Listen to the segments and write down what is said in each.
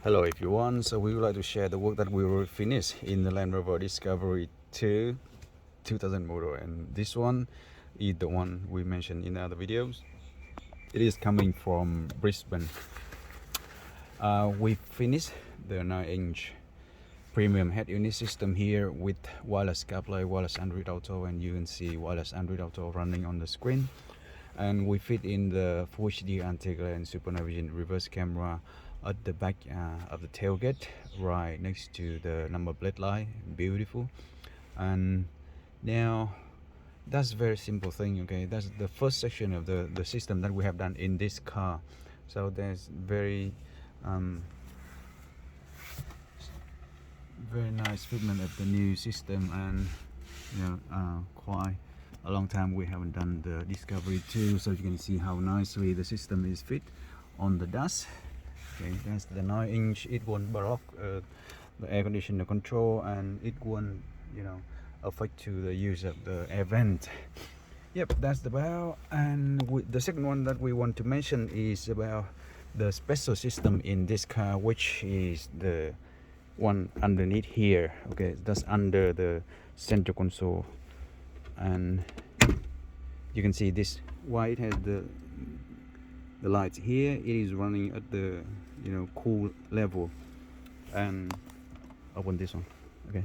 Hello everyone, so we would like to share the work that we will finish in the Land Rover Discovery 2 2000 model, and this one is the one we mentioned in the other videos. It is coming from Brisbane. We finished the 9-inch premium head unit system here with wireless CarPlay, wireless Android Auto, and you can see wireless Android Auto running on the screen. And we fit in the Full HD anti-glare and Super Night Vision reverse camera at the back of the tailgate, right next to the number plate light. Beautiful. And now that's a very simple thing. Okay, that's the first section of the system that we have done in this car. So there's very nice fitment of the new system, and quite a long time we haven't done the Discovery 2, so you can see how nicely the system is fit on the dash. Okay, that's the 9-inch. It won't block the air conditioner control, and it won't affect to the use of the air vent. Yep, that's the bow. And the second one that we want to mention is about the special system in this car, which is the one underneath here. Okay, that's under the center console, and you can see this why it has the lights here. It is running at the cool level. And open this one. Okay,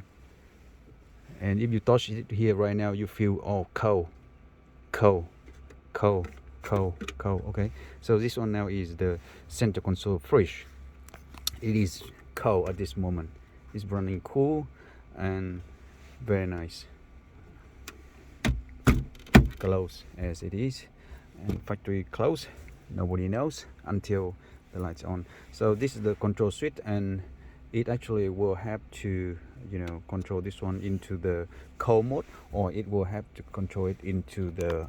and if you touch it here right now, you feel cold. Okay, so this one now is the center console fresh. It is cold at this moment. It's running cool and very nice. Close as it is, and factory close. Nobody knows until the lights on. So this is the control switch, and it actually will have to control this one into the cold mode, or it will have to control it into the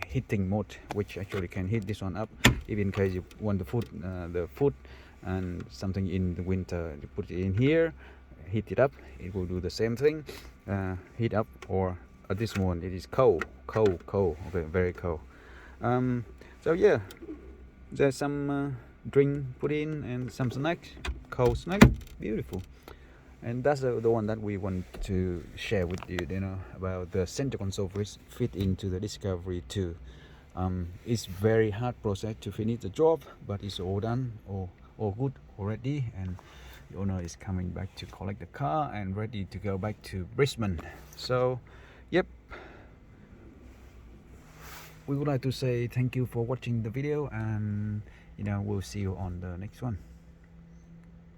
heating mode, which actually can heat this one up if in case you want to put the food and something in the winter. You put it in here, heat it up, it will do the same thing, heat up. Or at this one it is cold. Okay, very cold. So yeah, there's some drink put in and some snacks, cold snack. Beautiful. And that's the one that we want to share with you, about the center console fit into the Discovery 2. It's very hard process to finish the job, but it's all done, all good already, and the owner is coming back to collect the car and ready to go back to Brisbane. So yep, we would like to say thank you for watching the video, and we'll see you on the next one.